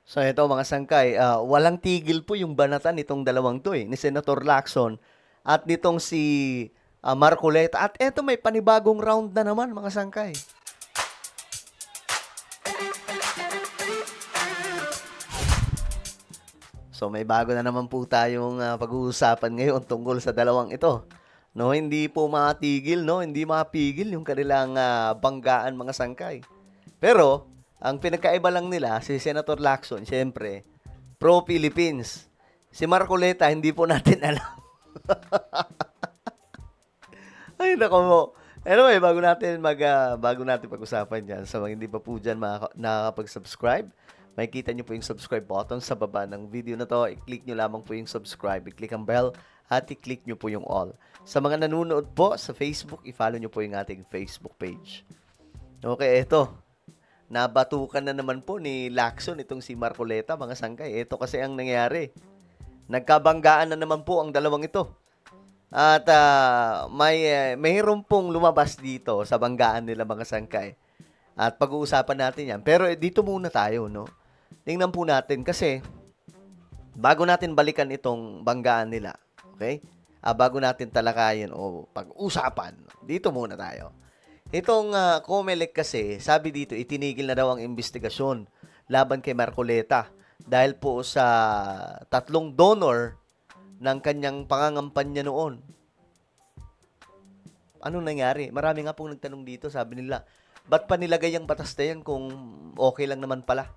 So ito mga sangkay, walang tigil po yung banatan nitong dalawang to ni Senator Lacson at nitong si Marcoleta. At eto may panibagong round na naman mga sangkay. So may bago na naman po tayong pag-uusapan ngayon tungkol sa dalawang ito. No, hindi po matigil, no? Hindi mapigil yung kanilang banggaan mga sangkay. Pero ang pinagkaiba lang nila si Senator Lacson, syempre, pro-Philippines. Si Marcoleta hindi po natin alam. Ay nako mo. Anyway, bago natin pag-usapan diyan, sa mga hindi pa po diyan nakakapag-subscribe, makikita niyo po yung subscribe button sa baba ng video na to. I-click niyo lamang po yung subscribe, i-click ang bell at i-click niyo po yung all. Sa mga nanonood po sa Facebook, i-follow niyo po yung ating Facebook page. Okay, ito. Nabatukan na naman po ni Lacson itong si Marcoleta, mga sangkay. Ito kasi ang nangyari. Nagkabanggaan na naman po ang dalawang ito. At mayroon pong lumabas dito sa banggaan nila mga sangkay. At pag-uusapan natin yan. Pero dito muna tayo, no? Tingnan po natin kasi bago natin balikan itong banggaan nila, okay? Bago natin talakayin o pag-usapan, dito muna tayo. Itong COMELEC kasi, sabi dito, itinigil na daw ang investigasyon laban kay Marcoleta dahil po sa tatlong donor ng kanyang pangangampanya noon. Anong nangyari? Marami nga pong nagtanong dito, sabi nila, ba't pa nilagay ang batas na yan kung okay lang naman pala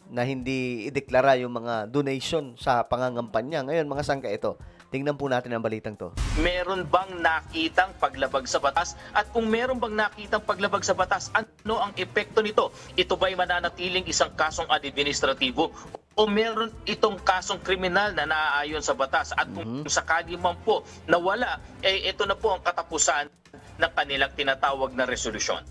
na hindi ideklara yung mga donation sa pangangampanya? Ngayon, mga sangka ito, tingnan po natin ang balitang to. Meron bang nakitang paglabag sa batas? At kung meron bang nakitang paglabag sa batas, ano ang epekto nito? Ito ba'y mananatiling isang kasong administratibo o meron itong kasong kriminal na naaayon sa batas? At kung sakali man po nawala, ito na po ang katapusan ng kanilang tinatawag na resolusyon.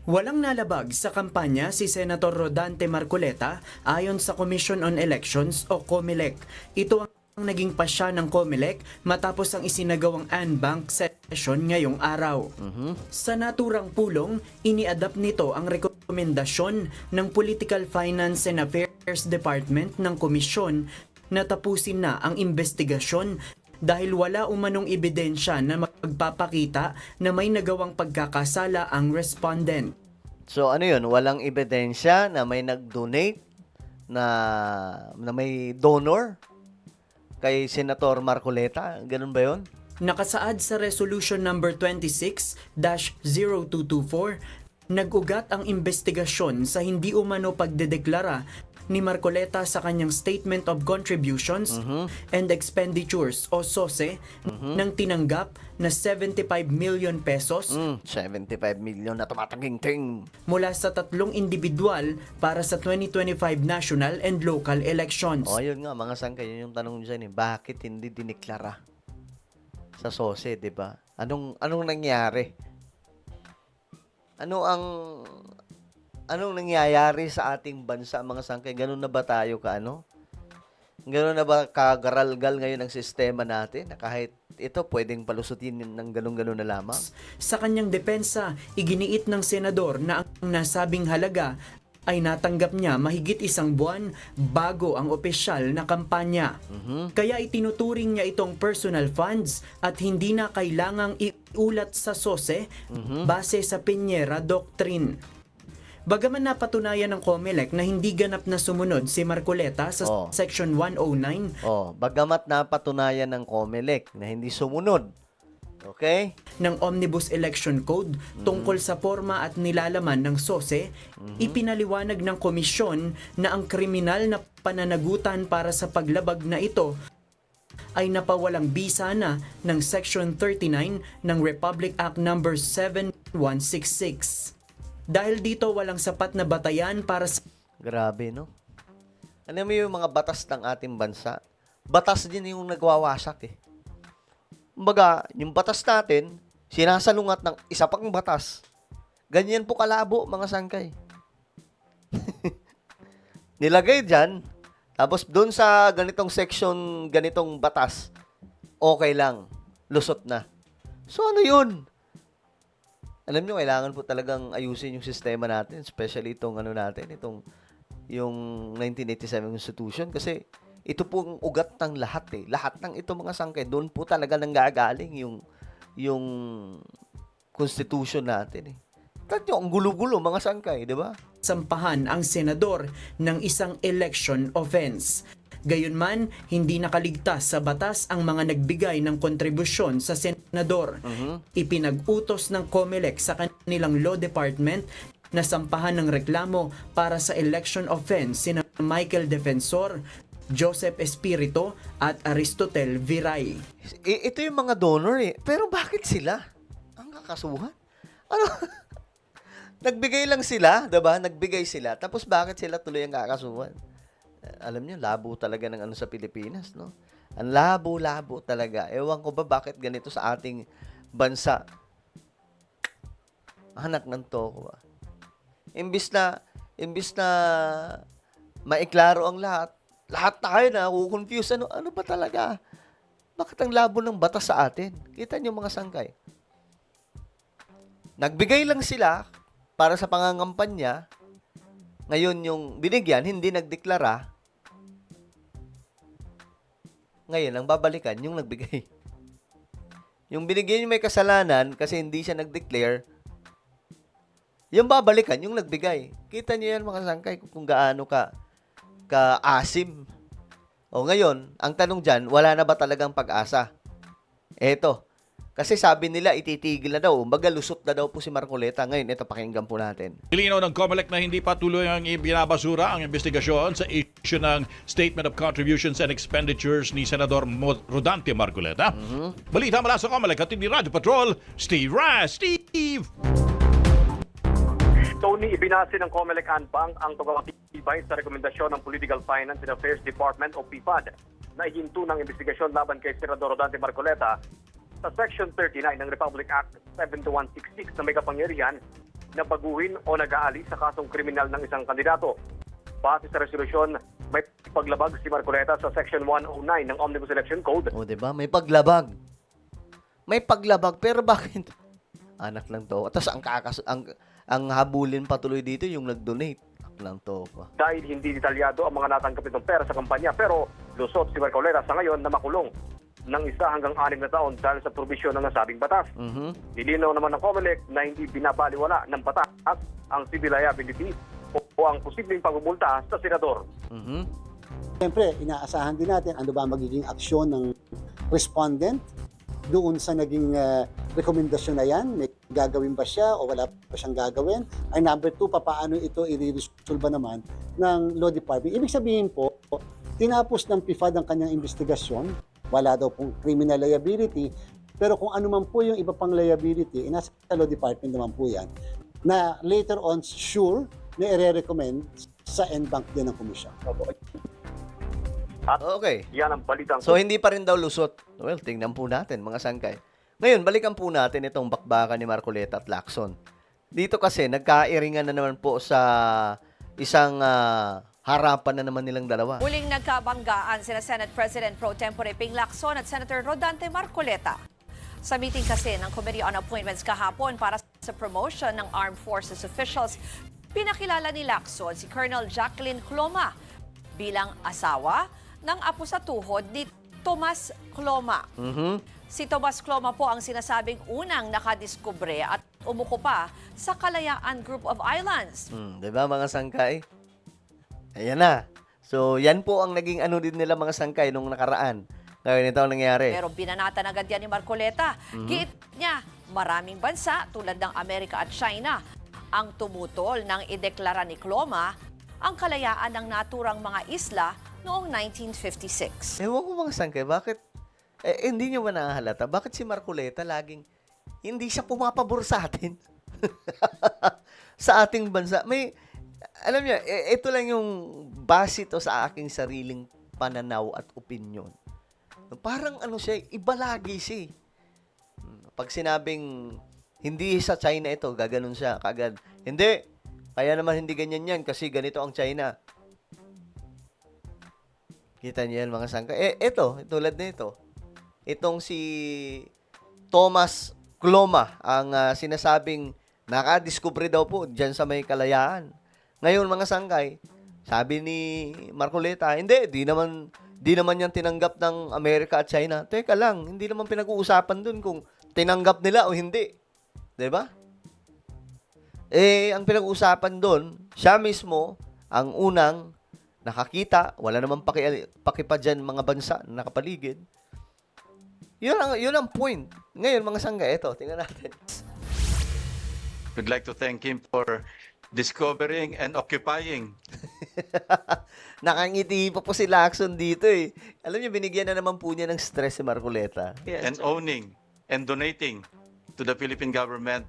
Walang nalabag sa kampanya si Senator Rodante Marcoleta ayon sa Commission on Elections o COMELEC. Ito ang naging pasya ng COMELEC matapos ang isinagawang Anbank session ngayong araw. Sa naturang pulong, iniadapt nito ang rekomendasyon ng Political Finance and Affairs Department ng komisyon na tapusin na ang investigasyon dahil wala umanong ebidensya na magpapakita na may nagawang pagkakasala ang respondent. So ano yun? Walang ebidensya na may nag-donate na may donor kay Senator Marcoleta? Ganun ba yun? Nakasaad sa Resolution number 26-0224, nag-ugat ang investigasyon sa hindi umano pagdedeklara ni Marcoleta sa kanyang Statement of Contributions and Expenditures o SOSE ng tinanggap na 75 million pesos 75 million na tumataging-ting. mula sa tatlong individual para sa 2025 national and local elections. O, yun nga, mga sangkay, yun yung tanong dyan bakit hindi diniklara sa SOSE, di ba? Anong nangyari? Anong nangyayari sa ating bansa, mga sangkay? Ganun na ba tayo Ganun na ba kagaral-gal ngayon ang sistema natin na kahit ito pwedeng palusutin ng ganun-ganun na lamang? Sa kanyang depensa, iginiit ng senador na ang nasabing halaga ay natanggap niya mahigit isang buwan bago ang opisyal na kampanya. Kaya itinuturing niya itong personal funds at hindi na kailangang iulat sa SOSE base sa Piñera Doctrine. Bagaman napatunayan ng COMELEC na hindi ganap na sumunod si Marcoleta sa Section 109 Bagamat napatunayan ng COMELEC na hindi sumunod, okay? ng Omnibus Election Code tungkol sa forma at nilalaman ng SOSE, ipinaliwanag ng komisyon na ang kriminal na pananagutan para sa paglabag na ito ay napawalang bisa na ng Section 39 ng Republic Act No. 7166. Dahil dito walang sapat na batayan para sa Grabe, no? Alam mo yung mga batas ng ating bansa, batas din yung nagwawasak eh. Kumbaga, yung batas natin, sinasalungat ng isa pang batas. Ganyan po kalabo, mga sangkay. Nilagay dyan, tapos doon sa ganitong section, ganitong batas, okay lang, lusot na. So ano yun? Alam nyo, kailangan po talagang ayusin yung sistema natin, especially itong yung 1987 Constitution kasi ito po ang ugat ng lahat eh. Lahat ng ito mga sangkay, doon po talaga nanggagaling yung Constitution natin eh. Tanyo, ang gulo-gulo mga sangkay, di ba? Sampahan ang senador ng isang election offense. Gayunman, hindi nakaligtas sa batas ang mga nagbigay ng kontribusyon sa senador. Ipinag-utos ng COMELEC sa kanilang law department na sampahan ng reklamo para sa election offense sina Michael Defensor, Joseph Espirito at Aristotel Viray. Ito yung mga donor eh. Pero bakit sila ang kakasuhan? Ano? Nagbigay lang sila, 'di ba? Nagbigay sila. Tapos bakit sila tuloy ang kakasuhan? Alam niyo, labo talaga ng ano sa Pilipinas, no? Ang labo-labo talaga. Ewan ko ba bakit ganito sa ating bansa. Anak ng toko. Imbis na maiklaro ang lahat tayo na confuse. Ano ba talaga? Bakit ang labo ng batas sa atin? Kita niyo mga sangkay. Nagbigay lang sila para sa pangangampanya. Ngayon yung binigyan, hindi nagdeklara. Ngayon, ang babalikan, yung nagbigay. Yung binigyan yung may kasalanan kasi hindi siya nag-declare, yung babalikan, yung nagbigay. Kita niyo yan mga sangkay kung gaano ka-asim. O ngayon, ang tanong dyan, wala na ba talagang pag-asa? Eto. Kasi sabi nila, ititigil na daw. Magalusot na daw po si Marcoleta. Ngayon, ito, pakinggan po natin. Ilinaw ng COMELEC na hindi patuloy ang ibinabasura ang investigasyon sa issue ng Statement of Contributions and Expenditures ni Senador Rodante Marcoleta. Balita mula sa COMELEC at ni Radio Patrol, Steve Ras. Steve! Tony, ibinase ng COMELEC Anbang ang pagkakatibay sa rekomendasyon ng Political Finance and Affairs Department o PIFAD na ihinto ng investigasyon laban kay Senador Rodante Marcoleta sa Section 39 ng Republic Act 7166 na may kapangyarihan na baguhin o nag-aalis sa kasong kriminal ng isang kandidato. Base sa resolusyon, may paglabag si Marcoleta sa Section 109 ng Omnibus Election Code. O, diba? May paglabag. May paglabag. Pero bakit? Anak lang to. Tapos ang habulin patuloy dito yung nag-donate. Anak lang to. Dahil hindi detalyado ang mga natanggap itong pera sa kampanya, pero lusot si Marcoleta sa ngayon na makulong ng 1 hanggang 6 na taon dahil sa probisyon ng nasabing batas. Nilinaw naman ng COMELEC na hindi binabaliwala ng batas ang civil liability o ang posibleng pagmumulta sa senador. Siyempre, inaasahan din natin ano ba magiging aksyon ng respondent doon sa naging rekomendasyon na yan. May gagawin ba siya o wala pa siyang gagawin? Ay number 2, paano ito i-resolve naman ng Law Department? Ibig sabihin po, tinapos ng PIFAD ang kanyang investigasyon. Wala daw pong criminal liability. Pero kung ano man po yung iba pang liability, nasa Law Department naman po yan, na later on, sure, na i-recommend sa NBank din ng komisyon. At Okay. yan ang balitang So, hindi pa rin daw lusot. Well, tingnan po natin, mga sangkay. Ngayon, balikan po natin itong bakbakan ni Marcoleta at Lacson. Dito kasi, nagkairingan na naman po sa isang harapan na naman nilang dalawa. Muling nagkabanggaan sina Senate President Pro Tempore Ping Lacson at Senator Rodante Marcoleta. Sa meeting kasi ng Committee on Appointments kahapon para sa promotion ng Armed Forces officials, pinakilala ni Lacson si Colonel Jacqueline Cloma bilang asawa ng apo sa tuhod ni Tomas Cloma. Si Tomas Cloma po ang sinasabing unang nakadiskubre at umuko pa sa Kalayaan Group of Islands. Diba mga sangkay? Ayan na. So, yan po ang naging ano din nila mga sangkay nung nakaraan. Ngayon ito ang nangyari. Pero binanatan agad yan ni Marcoleta. Giit niya, maraming bansa tulad ng Amerika at China ang tumutol nang ideklara ni Cloma ang kalayaan ng naturang mga isla noong 1956. Ewan ko mga sangkay, bakit? Hindi nyo ba nakahalata? Bakit si Marcoleta laging hindi siya pumapabor sa atin? Sa ating bansa. May, alam niyo, ito lang yung base to sa aking sariling pananaw at opinion. Parang ano siya, iba lagi siya. Pag sinabing hindi sa China ito, gaganon siya, kagad. Hindi. Kaya naman hindi ganyan yan kasi ganito ang China. Kita niyo yan mga sangka. Ito, tulad nito. Itong si Tomas Cloma, ang sinasabing nakadiskubre daw po dyan sa may Kalayaan. Ngayon mga sangkay, Sabi ni Marcoleta, di naman yan tinanggap ng Amerika at China. Teka lang, hindi naman pinag-uusapan dun kung tinanggap nila o hindi. 'Di ba? Ang pinag-uusapan dun, siya mismo ang unang nakakita, wala namang pakipa dyan mga bansa na nakapaligid. Yun ang point. Ngayon, mga sangga, ito, tingnan natin. We'd like to thank him for discovering and occupying. Nakangiti pa po si Lacson dito eh. Alam niyo, binigyan na naman po niya ng stress si Marcoleta. And owning and donating to the Philippine government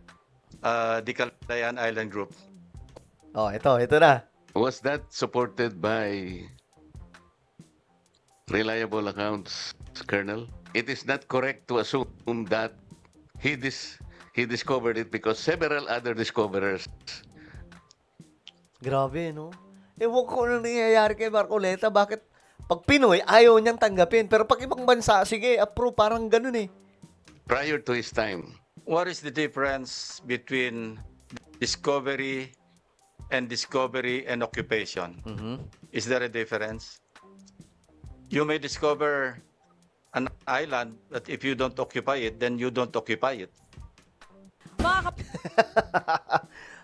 the Calayan Island Group. Oh, ito na. Was that supported by reliable accounts, Colonel? It is not correct to assume that he discovered it because several other discoverers. Grabe, no? Ewan ko ano nangyayari kay Marcoleta. Bakit pag Pinoy, ayaw niyang tanggapin. Pero pag ibang bansa, sige, approve. Parang ganun eh. Prior to his time, What is the difference between discovery and occupation? Is there a difference? You may discover an island, but if you don't occupy it, then you don't occupy it. Mga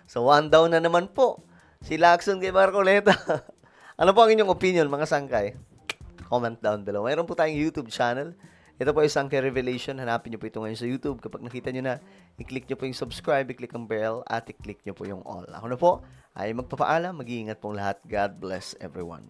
So, one down na naman po. Si Lacson kay Marcoleta. Ano po ang inyong opinion, mga sangkay? Comment down below. Mayroon po tayong YouTube channel. Ito po yung Sangkay Revelation. Hanapin nyo po ito ngayon sa YouTube. Kapag nakita nyo na, i-click nyo po yung subscribe, i-click ang bell, at i-click nyo po yung all. Ako na po ay magpapaalam. Mag-iingat pong lahat. God bless everyone.